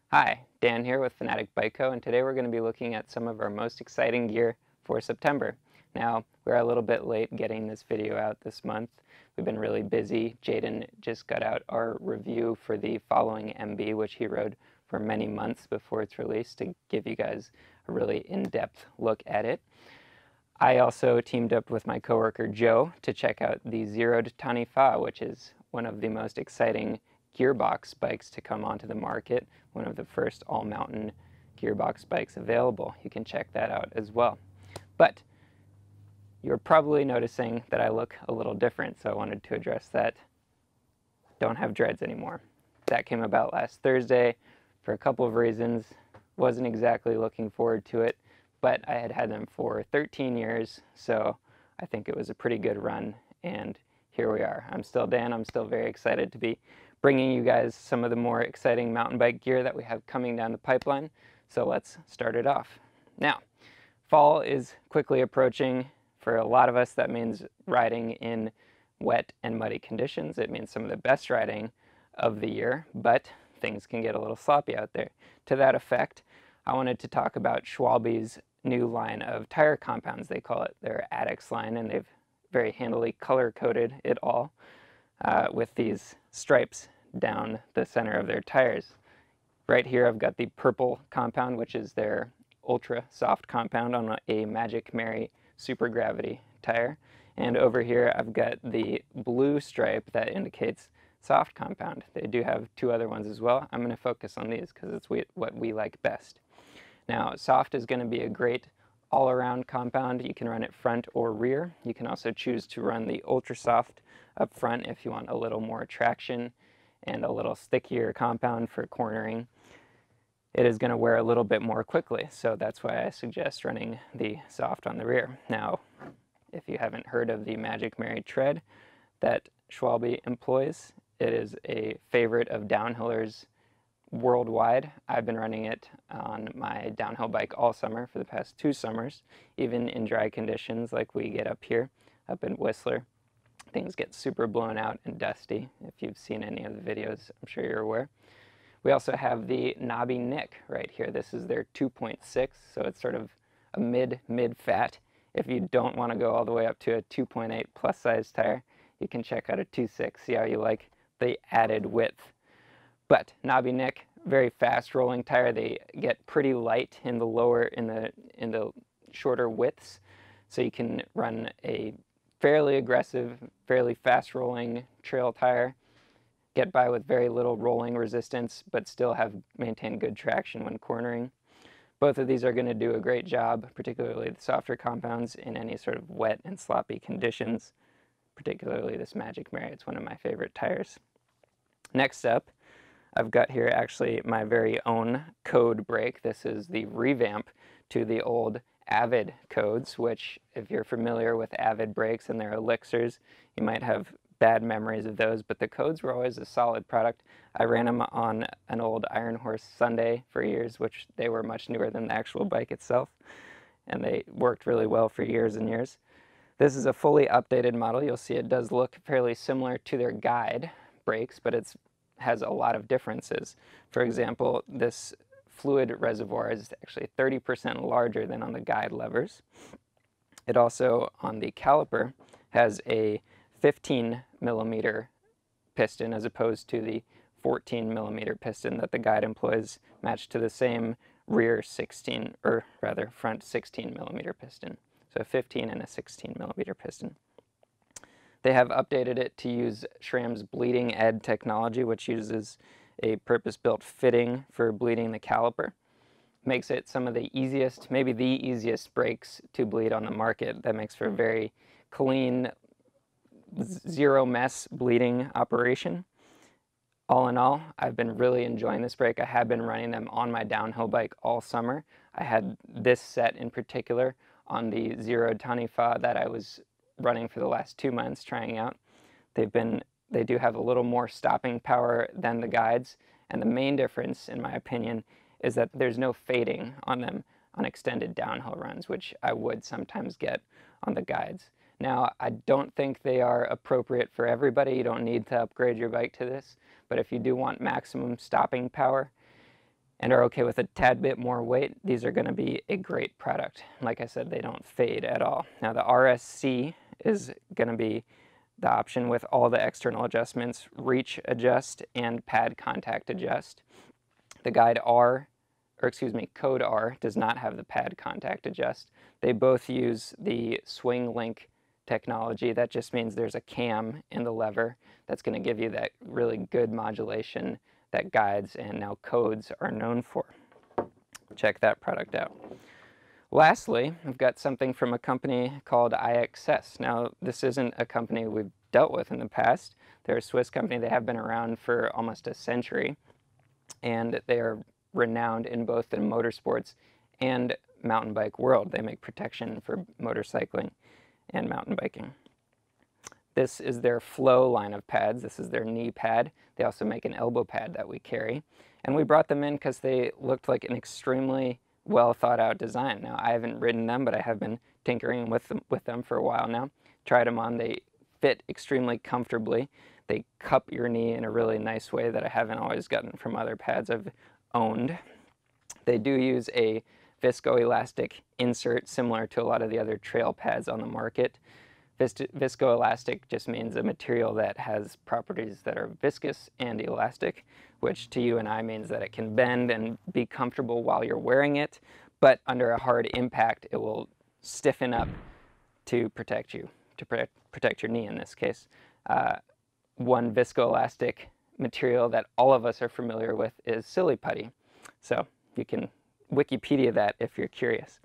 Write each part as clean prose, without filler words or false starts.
Hi, Dan here with Fanatik Bike Co, and today we're going to be looking at some of our most exciting gear for September. Now, we're a little bit late getting this video out this month. We've been really busy. Jaden just got out our review for the following MB, which he rode for many months before it's released, to give you guys a really in-depth look at it. I also teamed up with my coworker Joe to check out the Zeroed Tanifa, which is one of the most exciting gearbox bikes to come onto the market, one of the first all-mountain gearbox bikes available. You can check that out as well. But you're probably noticing that I look a little different, so I wanted to address that. Don't have dreads anymore. That came about last Thursday for a couple of reasons. Wasn't exactly looking forward to it, but I had had them for 13 years, so I think it was a pretty good run, and here we are. I'm still Dan. I'm still very excited to be bringing you guys some of the more exciting mountain bike gear that we have coming down the pipeline, so let's start it off. Now, fall is quickly approaching. For a lot of us, that means riding in wet and muddy conditions. It means some of the best riding of the year, but things can get a little sloppy out there. To that effect, I wanted to talk about Schwalbe's new line of tire compounds. They call it their Addix line, and they've very handily color-coded it all with these stripes down the center of their tires. Right here I've got the purple compound, which is their ultra soft compound on a Magic Mary Super Gravity tire. And over here I've got the blue stripe that indicates soft compound. They do have two other ones as well. I'm going to focus on these because it's what we like best. Now, soft is going to be a great all-around compound. You can run it front or rear. You can also choose to run the ultra soft up front if you want a little more traction and a little stickier compound for cornering. It is going to wear a little bit more quickly, so that's why I suggest running the soft on the rear. Now, if you haven't heard of the Magic Mary tread that Schwalbe employs, it is a favorite of downhillers worldwide. I've been running it on my downhill bike all summer for the past 2 summers, even in dry conditions like we get up here, up in Whistler. Things get super blown out and dusty. If you've seen any of the videos, I'm sure you're aware. We also have the knobby Nick right here. This is their 2.6, so it's sort of a mid-fat. If you don't want to go all the way up to a 2.8 plus size tire, you can check out a 2.6, see how you like the added width. But knobby Nick, very fast rolling tire. They get pretty light in the shorter widths, so you can run a fairly aggressive, fairly fast rolling trail tire, get by with very little rolling resistance, but still maintain good traction when cornering. Both of these are going to do a great job, particularly the softer compounds, in any sort of wet and sloppy conditions, particularly this Magic Mary. It's one of my favorite tires. Next up, I've got here actually my very own code brake. This is the revamp to the old Avid codes, which, if you're familiar with Avid brakes and their elixirs, you might have bad memories of those, but the codes were always a solid product. I ran them on an old Iron Horse Sunday for years, which they were much newer than the actual bike itself, and they worked really well for years and years. This is a fully updated model. You'll see it does look fairly similar to their guide brakes, but it has a lot of differences. For example, this fluid reservoir is actually 30% larger than on the guide levers. It also, on the caliper, has a 15 millimeter piston as opposed to the 14 millimeter piston that the guide employs, matched to the same rear 16, or rather front 16 millimeter piston. So a 15 and a 16 millimeter piston. They have updated it to use SRAM's bleeding edge technology, which uses a purpose-built fitting for bleeding the caliper. Makes it some of the easiest, maybe the easiest brakes to bleed on the market. That makes for a very clean, zero mess bleeding operation. All in all, I've been really enjoying this brake. I have been running them on my downhill bike all summer. I had this set in particular on the Zeroed Tanifa that I was running for the last 2 months trying out. They do have a little more stopping power than the guides, and the main difference, in my opinion, is that there's no fading on them on extended downhill runs, which I would sometimes get on the guides. Now, I don't think they are appropriate for everybody. You don't need to upgrade your bike to this, but if you do want maximum stopping power, and are okay with a tad bit more weight, these are going to be a great product. Like I said, they don't fade at all. Now the RSC is going to be the option with all the external adjustments, reach adjust and pad contact adjust. The Code R does not have the pad contact adjust. They both use the SwingLink technology. That just means there's a cam in the lever that's going to give you that really good modulation that guides and now codes are known for. Check that product out. Lastly, I've got something from a company called Addix. Now, this isn't a company we've dealt with in the past. They're a Swiss company. They have been around for almost a century, and they are renowned in both the motorsports and mountain bike world. They make protection for motorcycling and mountain biking. This is their Flow line of pads. This is their knee pad. They also make an elbow pad that we carry. And we brought them in because they looked like an extremely well thought out design. Now, I haven't ridden them, but I have been tinkering with them for a while now. Tried them on. They fit extremely comfortably. They cup your knee in a really nice way that I haven't always gotten from other pads I've owned. They do use a viscoelastic insert similar to a lot of the other trail pads on the market. Viscoelastic just means a material that has properties that are viscous and elastic, which to you and I means that it can bend and be comfortable while you're wearing it, but under a hard impact it will stiffen up to protect you, to protect your knee in this case. One viscoelastic material that all of us are familiar with is silly putty. So you can Wikipedia that if you're curious.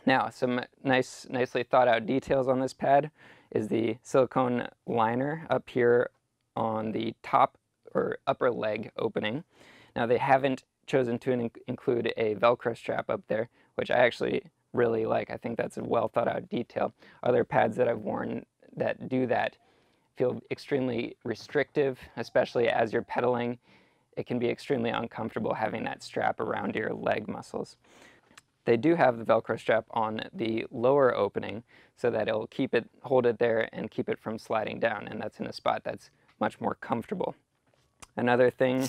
Now, some nicely thought out details on this pad is the silicone liner up here on the top or upper leg opening. Now, they haven't chosen to include a Velcro strap up there, which I actually really like. I think that's a well thought out detail. Other pads that I've worn that do that feel extremely restrictive, especially as you're pedaling. It can be extremely uncomfortable having that strap around your leg muscles. They do have the Velcro strap on the lower opening so that it'll hold it there and keep it from sliding down, and that's in a spot that's much more comfortable. Another thing,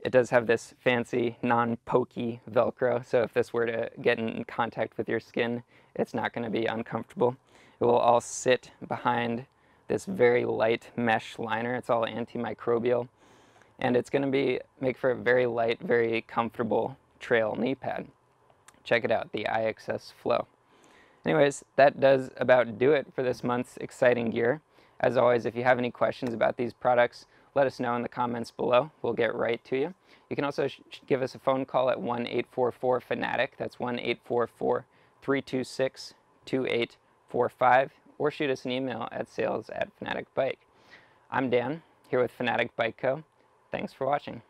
it does have this fancy non-pokey Velcro, so if this were to get in contact with your skin, it's not going to be uncomfortable. It will all sit behind this very light mesh liner. It's all antimicrobial, and it's going to make for a very light, very comfortable trail knee pad. Check it out, the IXS Flow. Anyways, that does about do it for this month's exciting gear. As always, if you have any questions about these products, let us know in the comments below. We'll get right to you. You can also give us a phone call at 1-844-FANATIK. That's 1-844-326-2845. Or shoot us an email at sales@fanatikbike. I'm Dan, here with Fanatik Bike Co. Thanks for watching.